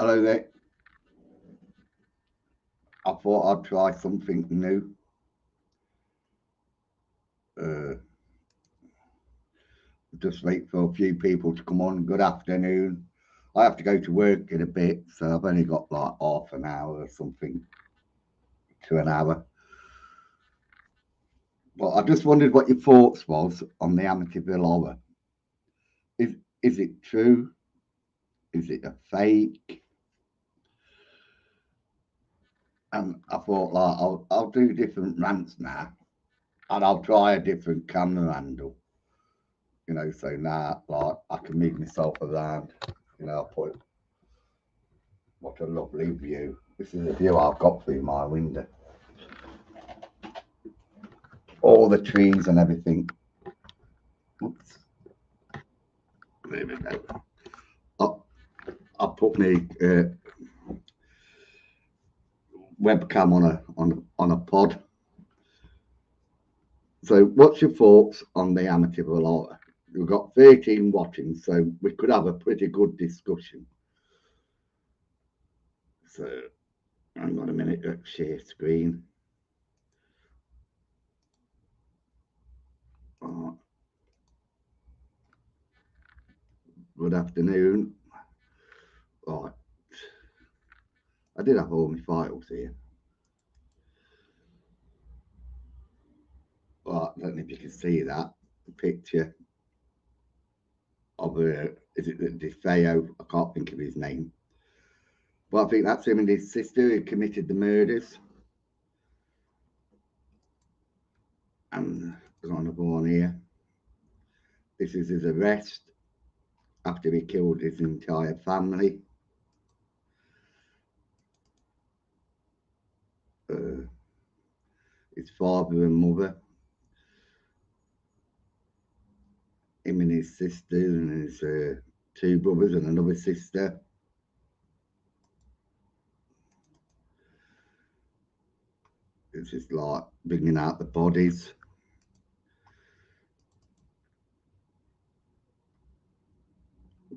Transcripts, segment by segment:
Hello there. I thought I'd try something new. Uh, just wait for a few people to come on. Good afternoon. I have to go to work in a bit, so I've only got like half an hour or something to an hour. But I just wondered what your thoughts was on the Amityville horror. Is is it true? Is it a fake? And I thought like I'll do different rants now, and I'll try a different camera angle. So now like I can move myself around. I'll put what a lovely view. This is a view I've got through my window. All the trees and everything. Oops. There we go. I put my webcam on a pod. So, what's your thoughts on the Amityville horror? We've got 13 watching, so we could have a pretty good discussion. So, hang on a minute, let's share screen. Oh, good afternoon. Right, I did have all my files here. Right, I don't know if you can see that the picture of is it DeFeo? I can't think of his name, but I think that's him and his sister who committed the murders. And there's another one here. This is his arrest after he killed his entire family. His father and mother, him and his sister, and his two brothers and another sister. It's just like bringing out the bodies.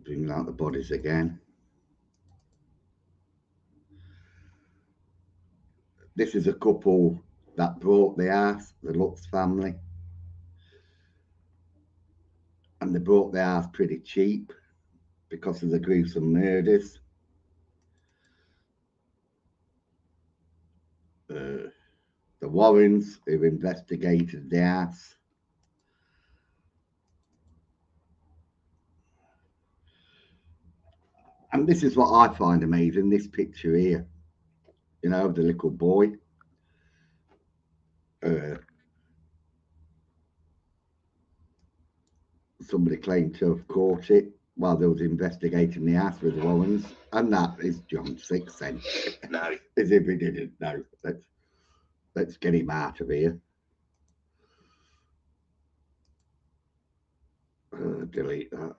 Bringing out the bodies again. This is a couple that brought the house, the Lutz family. And they brought the house pretty cheap because of the gruesome murders. The Warrens who investigated the house. And this is what I find amazing, this picture here, of the little boy. Uh, Somebody claimed to have caught it while they was investigating the house with the Warrens. And that is John's sixth sense. No, as if he didn't know. Let's get him out of here. Delete that.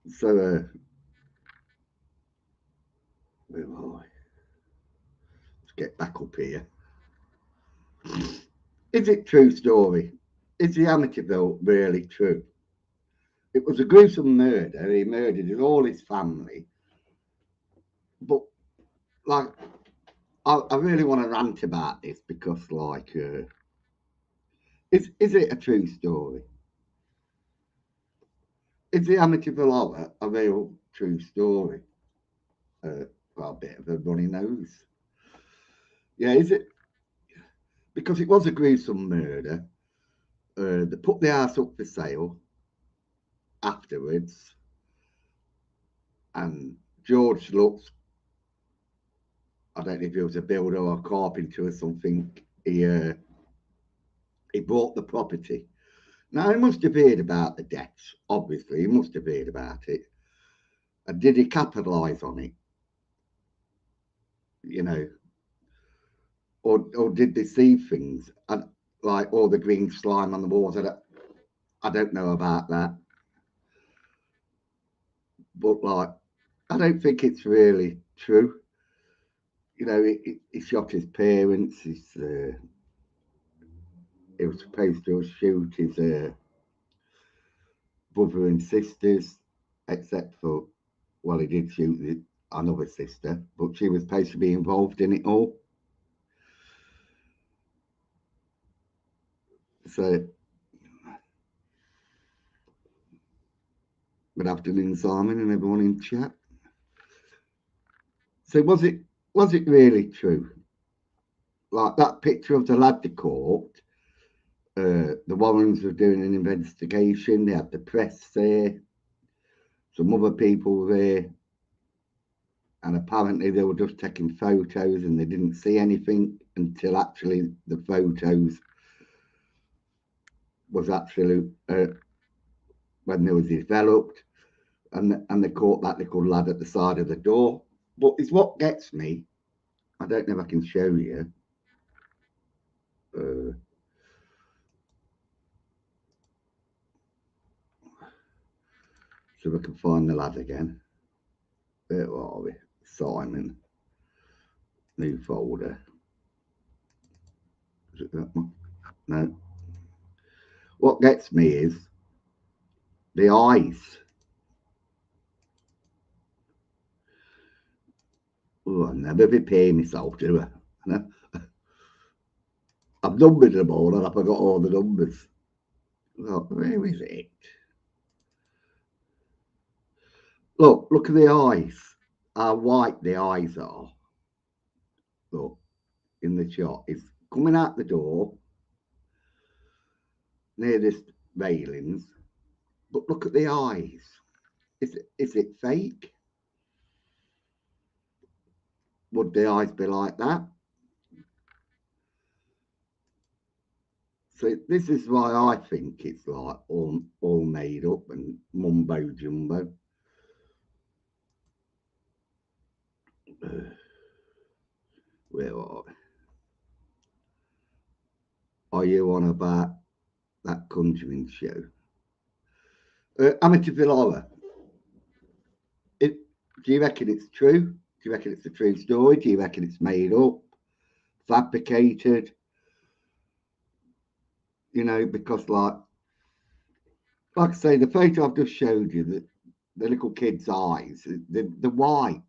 So, where am I? Let's get back up here. Is it true story? Is the Amityville really true? It was a gruesome murder. He murdered all his family. But, like, I really want to rant about this because, like, is it a true story? Is the Amityville horror a real true story? Well, a bit of a runny nose. Yeah, is it? Because it was a gruesome murder. They put the house up for sale afterwards, and George Lutz, I don't know if he was a builder or a carpenter or something, he bought the property. Now, he must have heard about the debts, obviously, he must have heard about it. And did he capitalise on it? You know, or did they see things? And like all the green slime on the walls, I don't know about that. But like, I don't think it's really true. He shot his parents. He was supposed to shoot his brother and sisters. except for, well, he did shoot another sister, but she was supposed to be involved in it all. So, good afternoon, Simon, and everyone in chat. So, was it really true? Like that picture of the lad they caught, the Warrens were doing an investigation. They had the press there, some other people there, and apparently they were just taking photos and they didn't see anything until actually the photos was actually when they was developed, and they caught that little lad at the side of the door. But it's what gets me. I don't know if I can show you. So we can find the lad again. Where are we? Simon. New folder. Is it that one? No. What gets me is the eyes. Oh, I never prepare myself, do I? I've numbered them all and I forgot all the numbers. Look, where is it? Look at the eyes. How white the eyes are. Look, in the shot. It's coming out the door near this railings. But look at the eyes. Is it fake? Would the eyes be like that? So this is why I think it's like all made up and mumbo jumbo. Where are you on about that Conjuring show? Amityville Horror. Do you reckon it's true? Do you reckon it's a true story? Do you reckon it's made up, fabricated? Because like I say, the photo I've just showed you, the little kid's eyes, the white,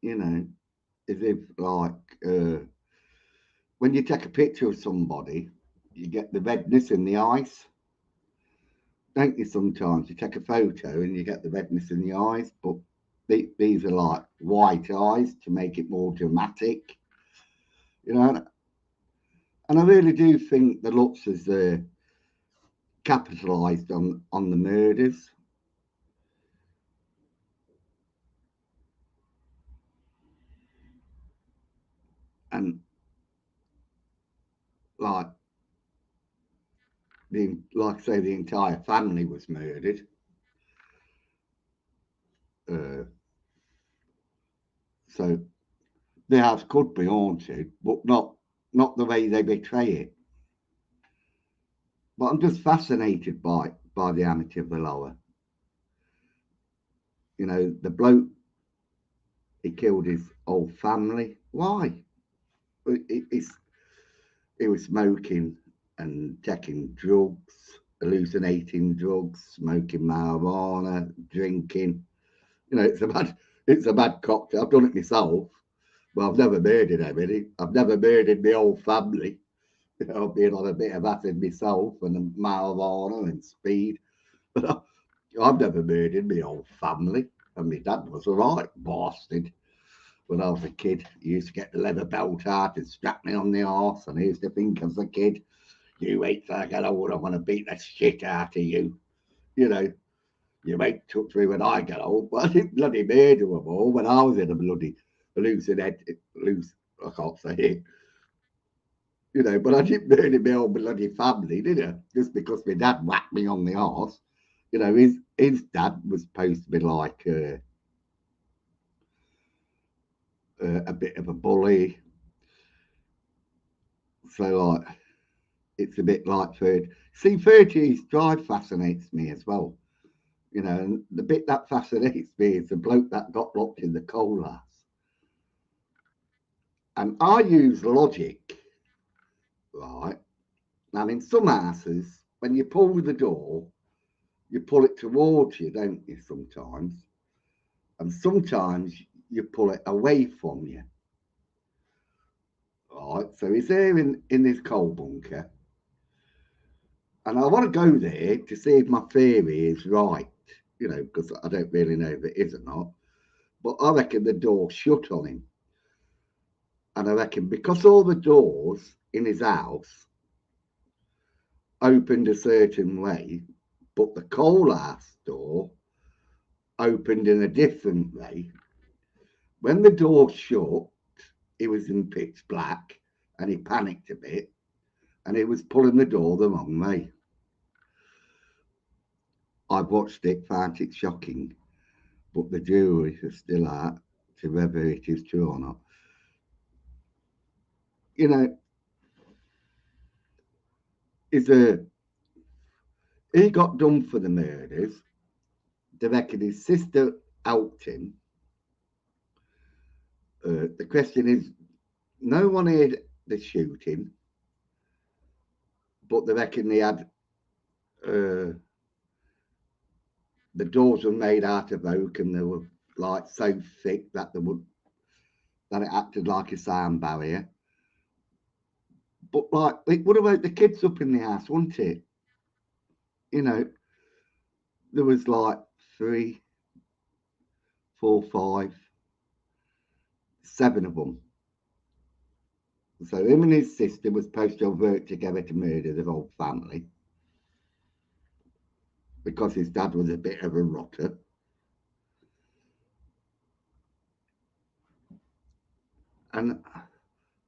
as if like when you take a picture of somebody, you get the redness in the eyes, don't you? Sometimes you take a photo and you get the redness in the eyes, but these are like white eyes to make it more dramatic, And I really do think the looks is capitalized on the murders. And like like I say, the entire family was murdered. So the house could be haunted, but not the way they betray it. But I'm just fascinated by the Amityville Horror. The bloke, he killed his whole family. Why? He was smoking and taking drugs, hallucinating drugs, smoking marijuana, drinking. It's a bad cocktail. I've done it myself. Well, I've never murdered anybody. I've never murdered my whole family. I've been on a bit of acid myself and marijuana and speed. But I've never murdered my whole family. And my dad was a right bastard. When I was a kid, he used to get the leather belt out and strap me on the arse. And I used to think as a kid, you wait till I get old, I'm going to beat the shit out of you. You know, you wait till through when I get old. But I didn't bloody murder them all when I was in a bloody I can't say it. But I didn't murder my old bloody family, did I? Just because my dad whacked me on the arse. His dad was supposed to be like a bit of a bully. So like it's a bit like 30 East Drive fascinates me as well. And the bit that fascinates me is the bloke that got locked in the coal house. And I use logic, right? Now, in some houses, when you pull the door, you pull it towards you, don't you, sometimes? And sometimes you pull it away from you. Right, so he's there in this coal bunker. And I want to go there to see if my theory is right, because I don't really know if it is or not. But I reckon the door's shut on him. And I reckon because all the doors in his house opened a certain way, but the coal house door opened in a different way. When the door shut, it was in pitch black and he panicked a bit and he was pulling the door the wrong way. I watched it, found it shocking, but the jury is still out to whether it is true or not. You know, is a he got done for the murders. They reckon his sister helped him. The question is, no one heard the shooting, but they reckon they had the doors were made out of oak and they were like so thick that that it acted like a sound barrier. But like it would have woke the kids up in the house, wouldn't it? You know, there was like 3, 4, 5, 7 of them. So him and his sister were supposed to have worked together to murder the whole family because his dad was a bit of a rotter. And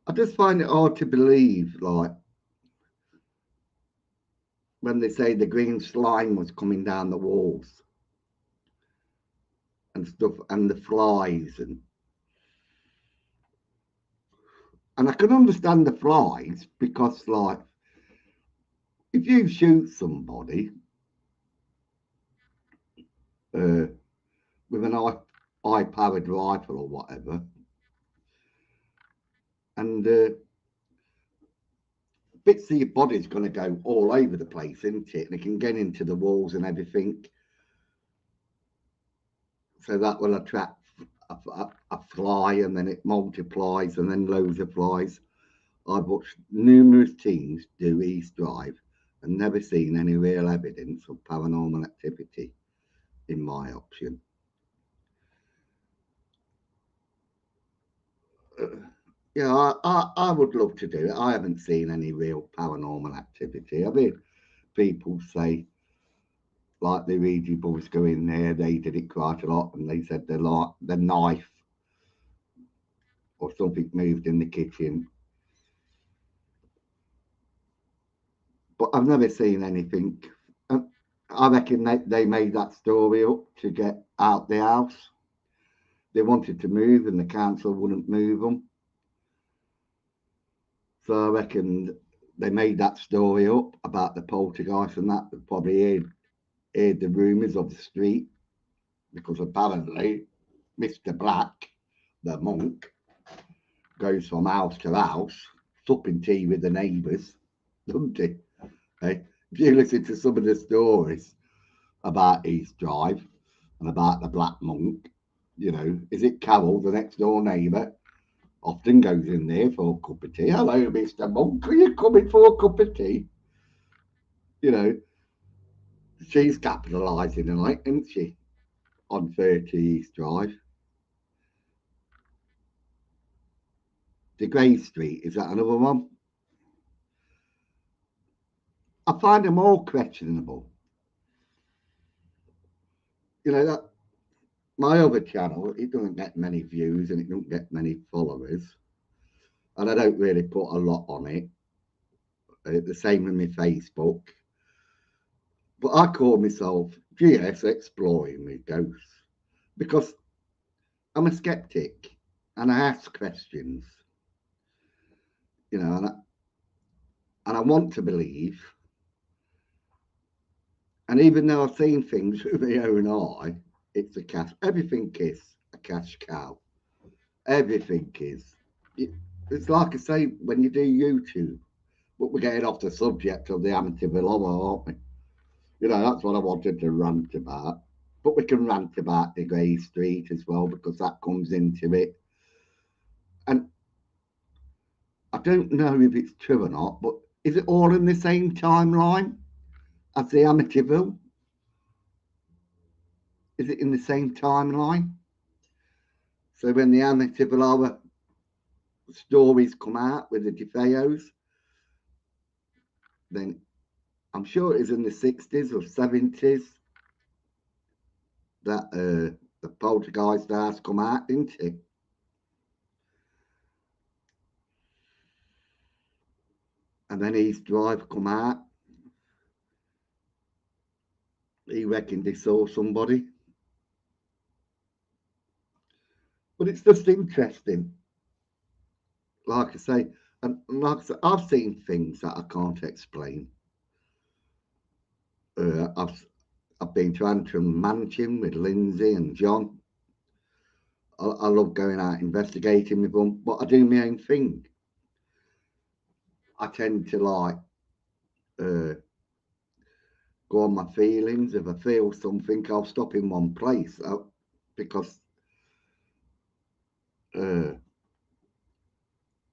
I just find it hard to believe, like, when they say the green slime was coming down the walls and stuff, and the flies, and I can understand the flies because, like, if you shoot somebody with an high-powered rifle or whatever, and bits of your body's going to go all over the place, isn't it? And it can get into the walls and everything. So that will attract a fly, and then it multiplies, and then loads of flies. I've watched numerous teams do East Drive and never seen any real evidence of paranormal activity, in my opinion. Yeah, I would love to do it. I haven't seen any real paranormal activity. I mean, people say, like the Ouija boys go in there, they did it quite a lot, and they said the knife or something moved in the kitchen. But I've never seen anything. I reckon they made that story up to get out the house. They wanted to move, and the council wouldn't move them. So I reckon they made that story up about the poltergeist, and that they probably heard the rumours of the street because apparently Mr. Black, the monk, goes from house to house, supping tea with the neighbours, doesn't he? Hey, if you listen to some of the stories about East Drive and about the Black Monk, is it Carol, the next door neighbour, often goes in there for a cup of tea. Hello, Mr. Monk, are you coming for a cup of tea? You know, she's capitalising tonight, isn't she, on 30 East Drive. The Grey Street, is that another one? I find them all questionable. That my other channel, it doesn't get many views and it don't get many followers. And I don't really put a lot on it. The same with my Facebook. But I call myself GS Exploring with Ghosts because I'm a skeptic and I ask questions, and I want to believe. And even though I've seen things with my own eye, it's a cash. Everything is a cash cow. Everything is. It's like I say when you do YouTube, but we're getting off the subject of the Amityville horror, aren't we? You know, that's what I wanted to rant about. But we can rant about the Grey Street as well because that comes into it. And I don't know if it's true or not, but is it all in the same timeline as the Amityville? Is it in the same timeline? So when the Amityville stories come out with the DeFeos, then I'm sure it is in the 60s or 70s that the poltergeist house come out, didn't it? And then his drive come out. He reckoned he saw somebody. But it's just interesting. Like I say, and like I say, I've seen things that I can't explain. I've been to Antrim Mansion with Lindsay and John. I love going out investigating with them, but I do my own thing. I tend to like uh, go on my feelings. If I feel something, I'll stop in one place because uh,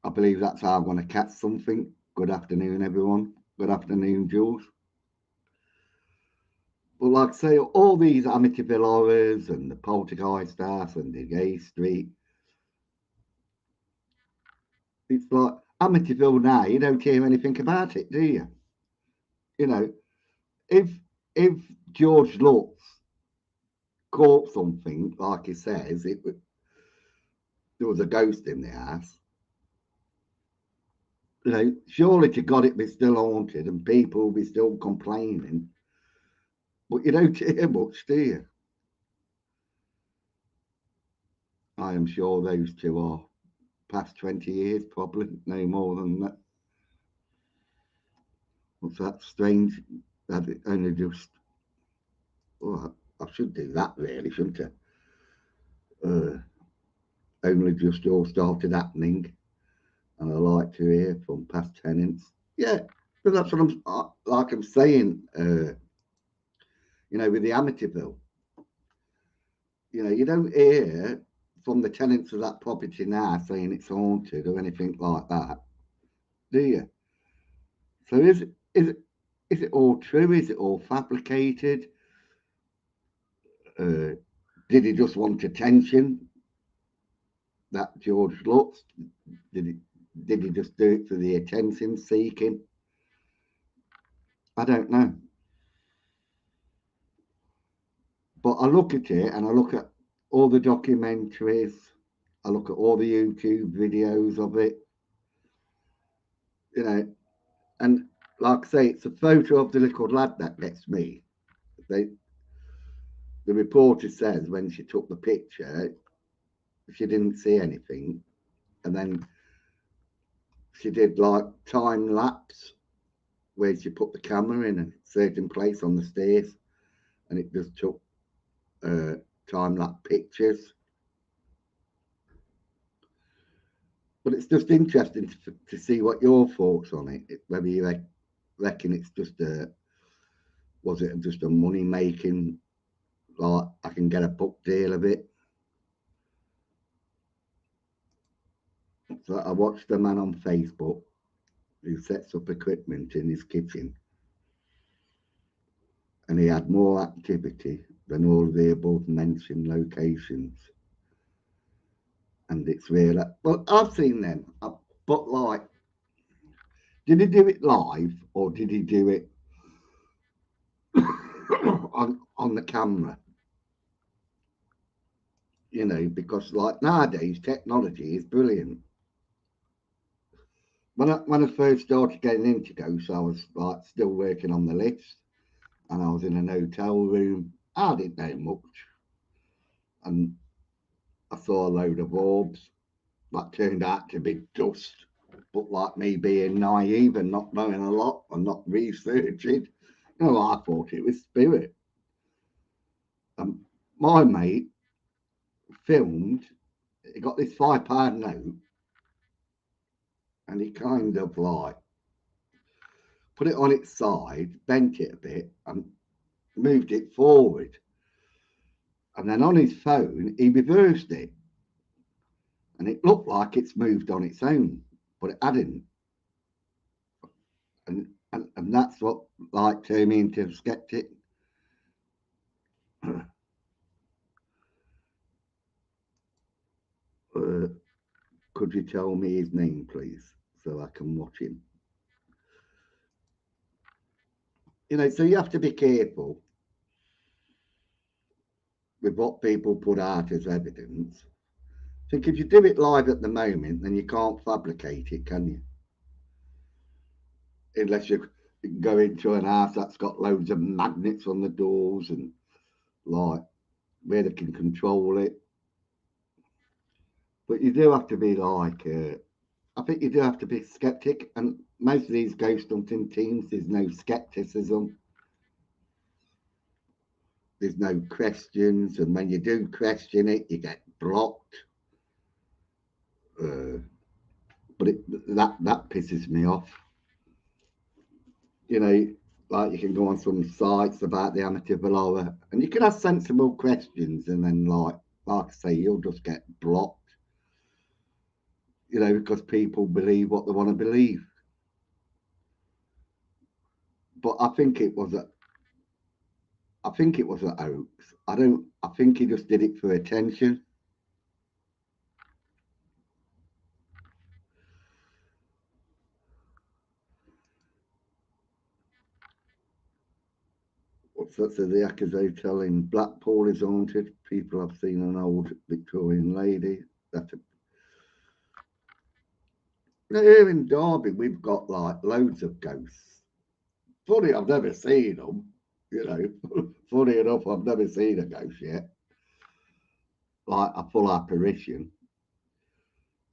I believe that's how I'm going to catch something. Good afternoon, everyone. Good afternoon, Jules. But like I say, all these Amityville horrors and the poltergeist stuff and the gay street, it's like Amityville now, you don't hear anything about it, do you? You know, if if George Lutz caught something, like he says, there was a ghost in the house, you know, surely to God it be still haunted and people will be still complaining. But you don't hear much, do you? I am sure those two are past 20 years, probably no more than that. What's that strange that it only just, oh, I should do that really, shouldn't I? Only just all started happening, and I like to hear from past tenants. Yeah, but that's what I'm saying. You know, with the Amityville, you know, you don't hear from the tenants of that property now saying it's haunted or anything like that, do you? So is it all true? Is it all fabricated? Uh, did he just want attention? That George Lutz? Did he did he just do it for the attention seeking? I don't know. But I look at it and I look at all the documentaries, I look at all the YouTube videos of it, you know, and like I say, it's a photo of the little lad that gets me. They, the reporter says when she took the picture, she didn't see anything, and then she did like time lapse where she put the camera in a certain place on the stairs, and it just took uh, time lapse pictures. But it's just interesting to see what your thoughts on it. Whether you reckon it's just a was it just a money making, like I can get a book deal of it. So I watched a man on Facebook who sets up equipment in his kitchen, and he had more activity than all of the above mentioned locations. And it's really, well, I've seen them, but like, did he do it live or did he do it on the camera? You know, because like nowadays technology is brilliant. When I first started getting into ghosts, I was like still working on the list, and I was in an hotel room. I didn't know much, and I saw a load of orbs that turned out to be dust. But like me being naive and not knowing a lot and not researching, you know, I thought it was spirit. And my mate filmed. He got this £5 note, and he kind of like put it on its side, bent it a bit, and moved it forward. And then on his phone, he reversed it. And it looked like it's moved on its own, but it hadn't. And that's what like turned me into a skeptic. Could you tell me his name, please, so I can watch him? So you have to be careful with what people put out as evidence. I think if you do it live at the moment, then you can't fabricate it, can you? Unless you go into an house that's got loads of magnets on the doors and like where they can control it. But you do have to be like, I think you do have to be skeptic. And most of these ghost hunting teams, there's no skepticism. There's no questions. And when you do question it, you get blocked. But that pisses me off. Like you can go on some sites about the Amityville horror and you can ask sensible questions and then like I say, you'll just get blocked. Because people believe what they want to believe. But I think it was an hoax. I think he just did it for attention. What's that? So the Acker's Hotel in Blackpool is haunted. People have seen an old Victorian lady. Here in Derby, we've got like loads of ghosts. Funny, I've never seen them. Funny enough, I've never seen a ghost yet. Like a full apparition.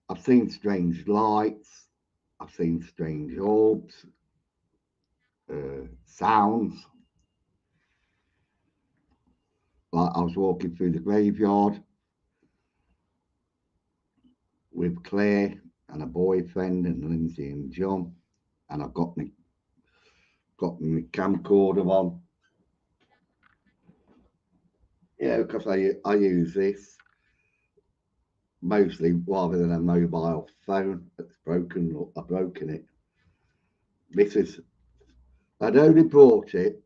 I've seen strange lights. I've seen strange orbs, sounds. Like I was walking through the graveyard with Claire and a boyfriend and Lindsay and John, and I've got my camcorder on. Because I use this mostly rather than a mobile phone that's broken. Look, I've broken it. I'd only bought it,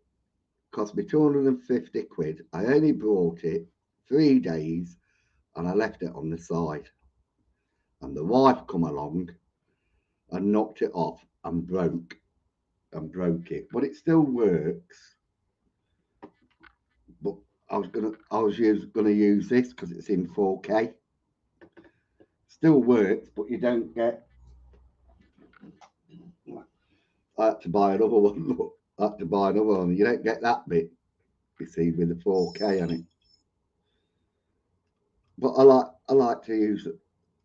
cost me 250 quid. I only bought it 3 days and I left it on the side. And the wife come along and knocked it off and broke it. But it still works. But I was gonna use this because it's in 4K. Still works, but you don't get. I had to buy another one. Look, I had to buy another one. You don't get that bit, you see, with the 4K on it. But I like to use it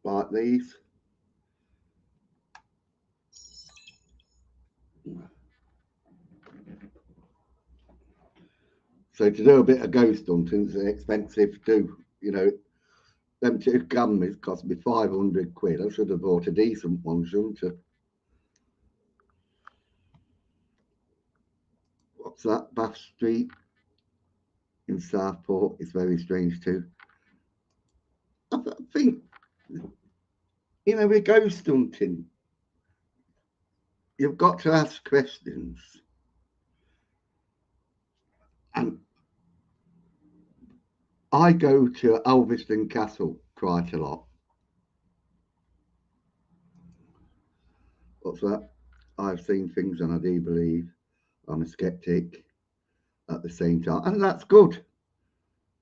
like these. So to do a bit of ghost hunting is expensive too. Them two cameras cost me 500 quid. I should have bought a decent one, shouldn't I? What's that? Bath Street in Southport is very strange too. I think, with ghost hunting, you've got to ask questions. And I go to Elveston Castle quite a lot. What's that? I've seen things and I do believe. I'm a skeptic at the same time. And that's good.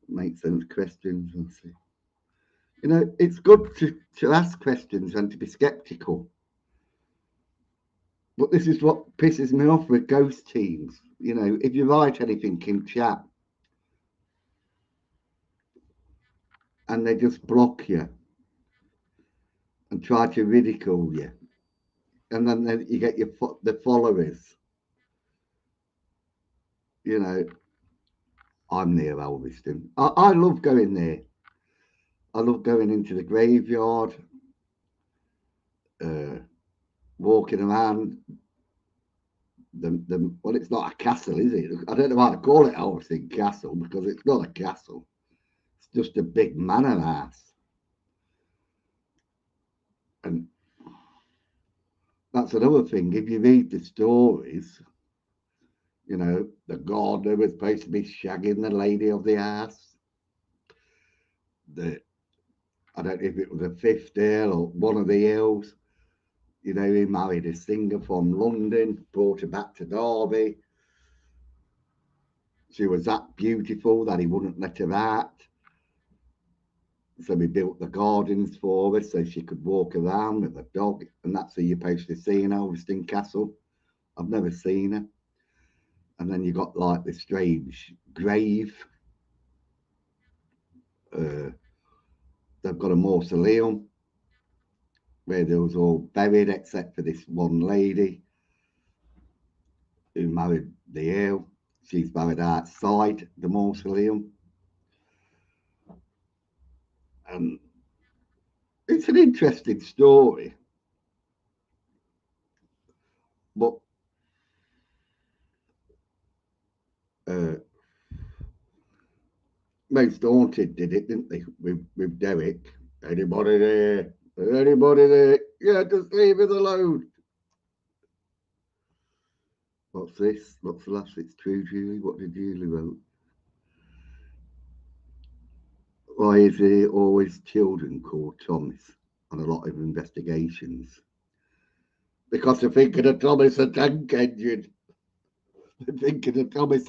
Makes sense. Questions. It's good to ask questions and to be skeptical. But this is what pisses me off with ghost teams. If you write anything in chat and they just block you and try to ridicule you, and then you get the followers. I'm near Elveston. I love going there. I love going into the graveyard, walking around, well, it's not a castle, is it? I don't know why to call it Hauntings Castle, because it's not a castle. It's just a big manor house. And that's another thing. If you read the stories, you know, the gardener was supposed to be shagging the lady of the house. I don't know if it was a fifth Earl or one of the Earls. You know, he married a singer from London, brought her back to Derby. She was that beautiful that he wouldn't let her out. So we built the gardens for her so she could walk around with a dog. And that's who you're supposed to see in Hauntings Castle. I've never seen her. And then you got like the strange grave. They've got a mausoleum where they was all buried except for this one lady who married the Earl. She's buried outside the mausoleum. And it's an interesting story. But most Haunted did it, didn't they? With Derek. Anybody there? Anybody there? Yeah, just leave it alone. What's this? What's the last? It's true, Julie. What did Julie wrote? Why is there always children called Thomas on a lot of investigations? Because they're thinking of Thomas the Tank Engine. They're thinking of Thomas,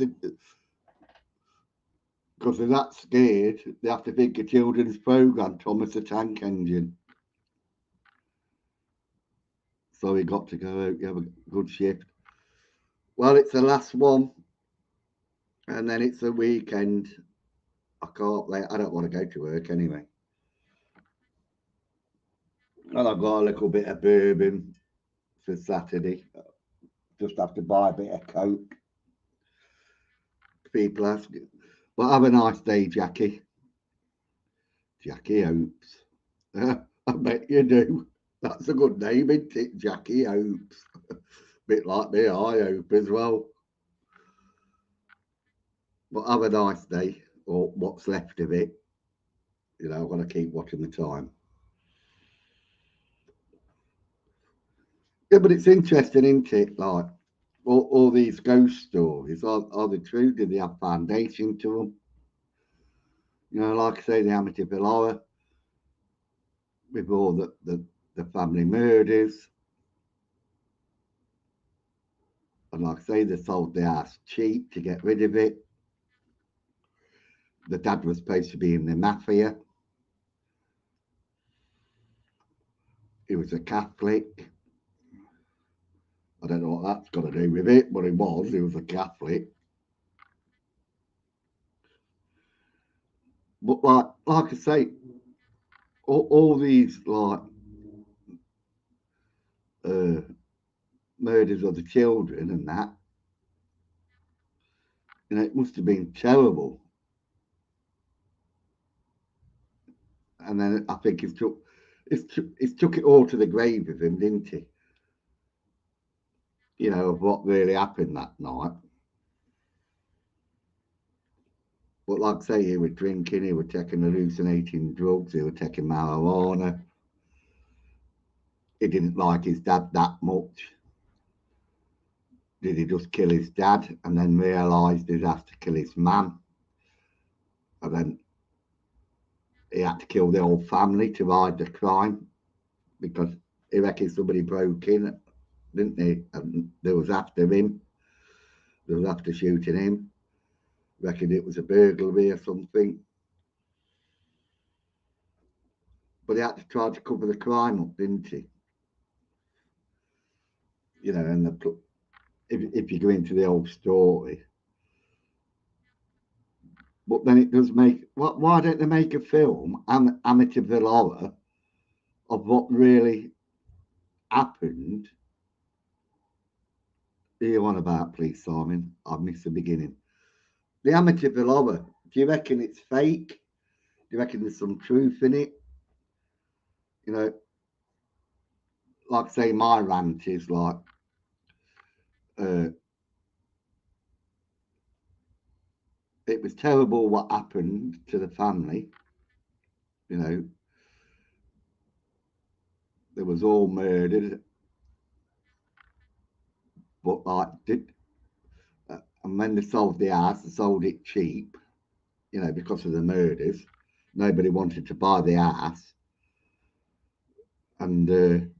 because they're that scared, they have to think of children's program, Thomas the Tank Engine. So he got to go out, you have a good shift. Well, it's the last one, and then it's a weekend. I can't wait. I don't want to go to work anyway. And I've got a little bit of bourbon for Saturday. Just have to buy a bit of Coke. People ask, but have a nice day, Jackie. Jackie Hopes. I bet you do. That's a good name, isn't it? Jackie Hopes. Bit like me, I hope as well. But have a nice day, or what's left of it. You know, I've got to keep watching the time. Yeah, but it's interesting, isn't it? Like all these ghost stories are they true? Do they have foundation to them? You know, like I say, the Amityville horror with all the family murders. And like I say, they sold the house cheap to get rid of it. The dad was supposed to be in the mafia. He was a Catholic. I don't know what that's got to do with it, but he was a Catholic. But like I say, all these like murders of the children and that, you know, it must have been terrible. And then I think it's took it all to the grave with him, didn't he? You know, of what really happened that night. But like I say, he was drinking, he was taking hallucinating drugs, he was taking marijuana. He didn't like his dad that much. Did he just kill his dad and then realised he'd have to kill his mum? And then he had to kill the whole family to hide the crime because he reckons somebody broke in, didn't they? And they was after him. They was after shooting him. Reckoned it was a burglary or something. But he had to try to cover the crime up, didn't he? You know, and if you go into the old story, but then it does make. Why don't they make a film, Amityville horror, of what really happened? What are you on about, please, Simon? I missed the beginning. The Amityville horror. Do you reckon it's fake? Do you reckon there's some truth in it? You know, like say my rant is like it was terrible what happened to the family. You know, they was all murdered, but like did and when they sold the house, they sold it cheap. You know, because of the murders, nobody wanted to buy the house, and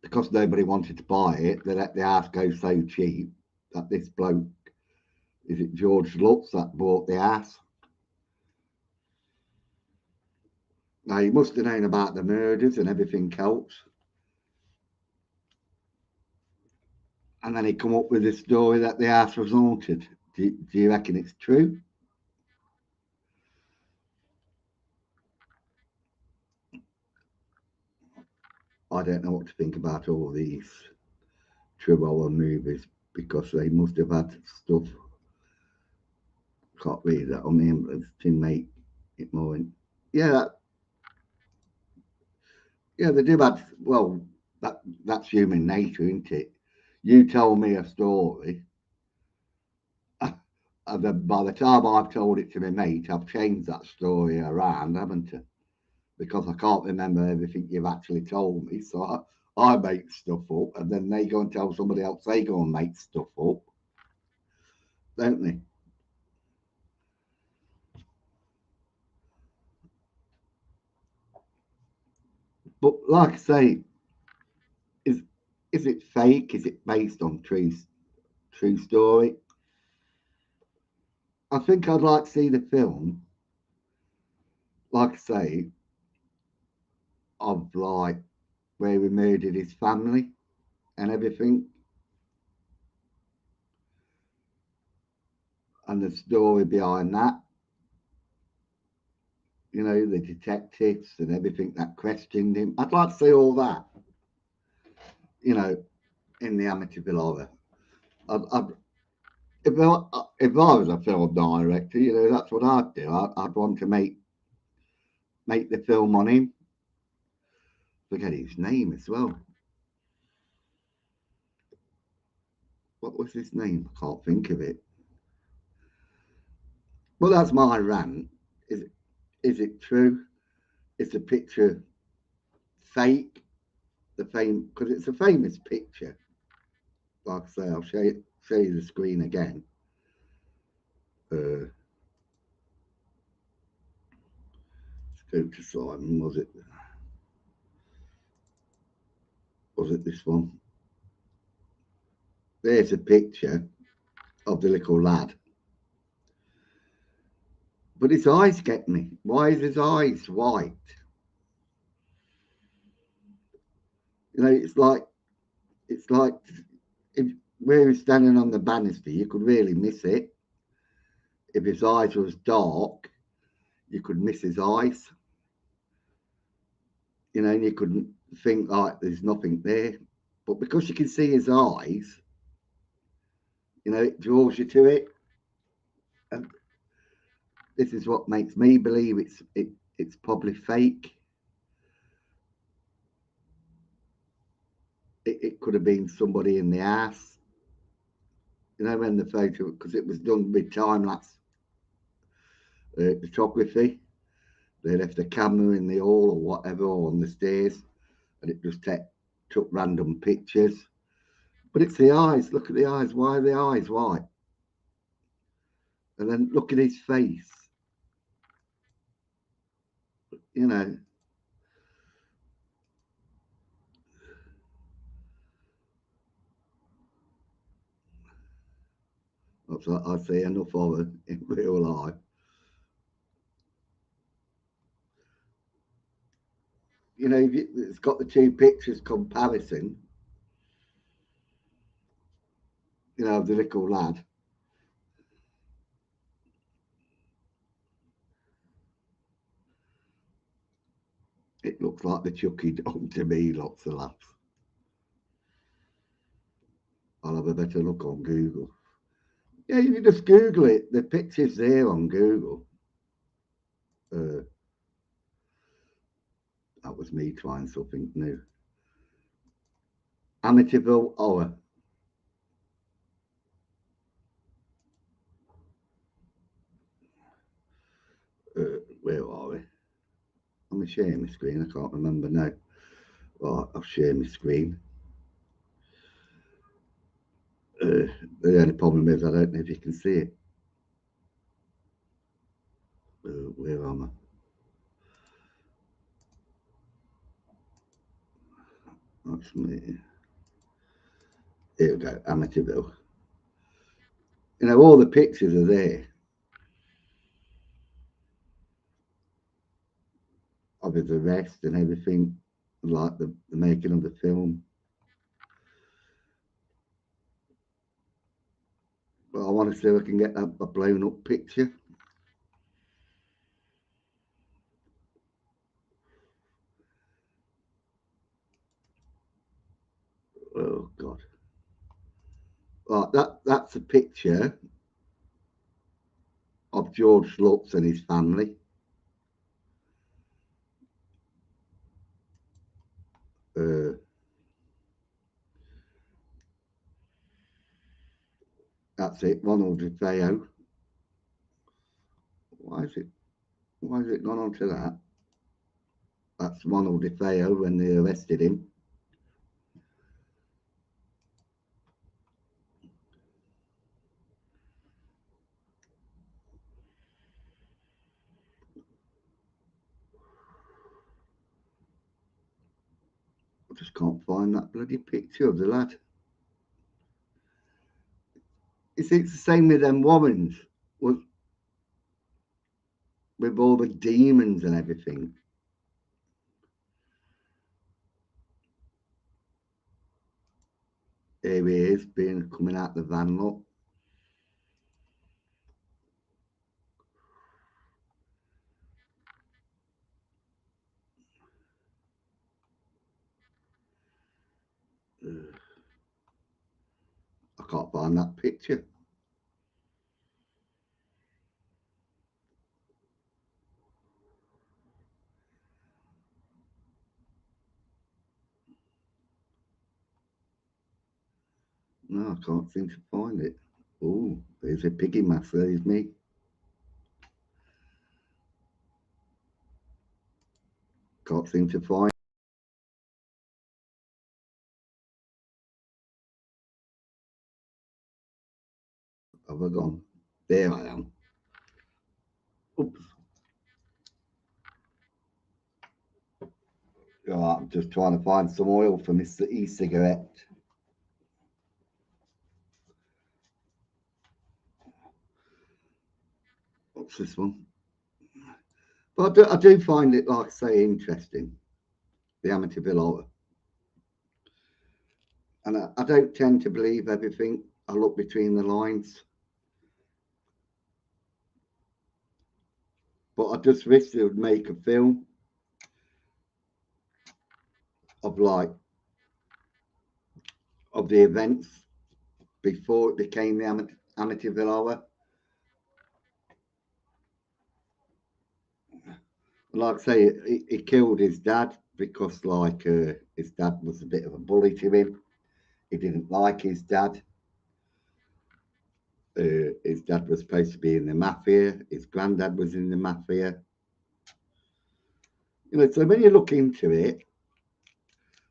because nobody wanted to buy it, they let the house go so cheap that this bloke, is it George Lutz, that bought the house? Now he must have known about the murders and everything else, and then he come up with this story that the house was haunted. Do you reckon it's true? I don't know what to think about all these true horror movies because they must have had stuff. Can't read that on the emblems to make it more. Yeah, yeah, they do have. Well, that's human nature, isn't it? You tell me a story, and then by the time I've told it to my mate, I've changed that story around, haven't I? Because I can't remember everything you've actually told me. So I make stuff up, and then they go and tell somebody else they go and make stuff up, don't they? But like I say, is is it fake? Is it based on true story? I think I'd like to see the film. Like I say, of like where he murdered his family and everything, and the story behind that. You know, the detectives and everything that questioned him. I'd like to see all that. You know, in the Amityville horror. I'd, if I was a film director, you know, that's what I'd do. I'd want to make the film on him. Forget his name as well. What was his name? I can't think of it. Well, that's my rant. Is it true? Is the picture fake? The fame because it's a famous picture. Like I say, I'll show you the screen again. Uh, go to Simon. Was it this one? There's a picture of the little lad, but his eyes get me. Why is his eyes white? You know, it's like if where he's standing on the banister, you could really miss it. If his eyes was dark, you could miss his eyes. You know, and you couldn't think like there's nothing there. But because you can see his eyes, you know, it draws you to it. And this is what makes me believe it's probably fake. It could have been somebody in the house. You know, when the photo, because it was done with time lapse photography. They left a camera in the hall or whatever, or on the stairs, and it just took random pictures. But it's the eyes. Look at the eyes. Why are the eyes white? And then look at his face. You know, I see enough of it in real life. You know, it's got the two pictures comparison. You know, of the little lad. It looks like the Chucky dog to me. Lots of laughs. I'll have a better look on Google. Yeah, you can just Google it. The picture's there on Google. Uh, that was me trying something new. Amityville horror. Where are we? I'm sharing my screen. I can't remember now. Right, I'll share my screen. The only problem is I don't know if you can see it. Where am I? That's me. Here we go, Amityville. You know, all the pictures are there of his arrest and everything, like the making of the film. But I want to see if I can get a blown up picture. Oh God! Right, that's a picture of George Lutz and his family. That's it, Ronald DeFeo. Why is it? Why has it gone on to that? That's Ronald DeFeo when they arrested him. I just can't find that bloody picture of the lad. It's the same with them Warrens, with all the demons and everything. Here he is, coming out the van, look. I can't find that picture. No, I can't seem to find it. Oh, there's a piggy mask. There's me. Can't seem to find. Have I gone? There I am. Oops. Oh, I'm just trying to find some oil for Mr. E-cigarette. What's this one? But I do find it, like I say, interesting. The Amityville horror. And I don't tend to believe everything. I look between the lines. But I just wish they would make a film of like of the events before it became the Amityville horror. Like I say, he killed his dad because like his dad was a bit of a bully to him. He didn't like his dad. His dad was supposed to be in the mafia. His granddad was in the mafia. You know, so when you look into it,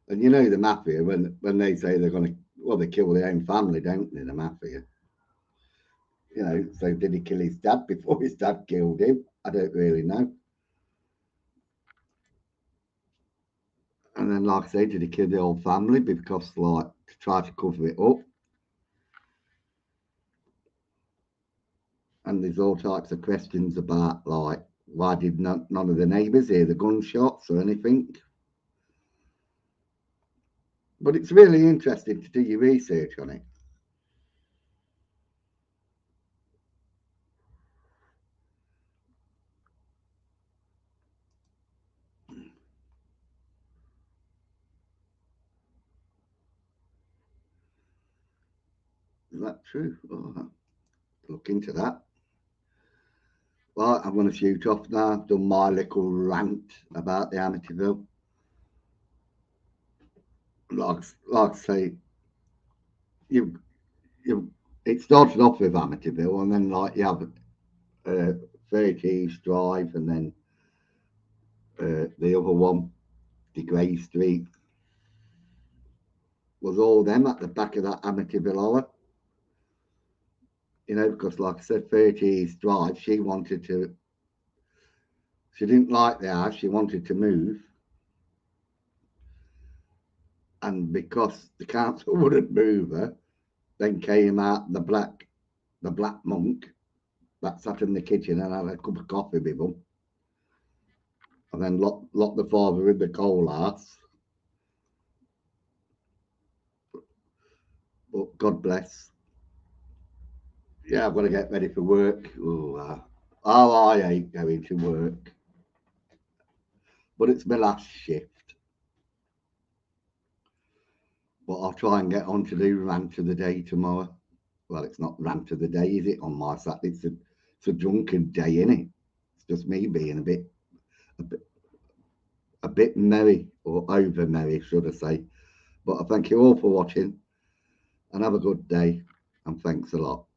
and you know the mafia, when they say they're going to, well, they kill their own family, don't they? The mafia. You know, so did he kill his dad before his dad killed him? I don't really know. And then, like I say, did he kill the whole family because, like, to try to cover it up? And there's all types of questions about, like, why did none of the neighbours hear the gunshots or anything? But it's really interesting to do your research on it. Is that true? Oh, look into that. Right, I'm going to shoot off now. I've done my little rant about the Amityville. like I say, you you it started off with Amityville, and then like you have 30 Drive, and then the other one, the Grey Street, was all them at the back of that Amityville horror. You know, because like I said, 30 Drive, she didn't like the house, she wanted to move, and because the council wouldn't move her, then came out the black monk that sat in the kitchen and had a cup of coffee with them, and then locked the father in the coal house. But God bless. Yeah, I've got to get ready for work. Ooh, I hate going to work, but it's my last shift. But I'll try and get on to do rant of the day tomorrow. Well, it's not rant of the day, is it? On my side, it's a drunken day, isn't it? It's just me being a bit a bit merry, or over merry, should I say. But I thank you all for watching, and have a good day, and thanks a lot.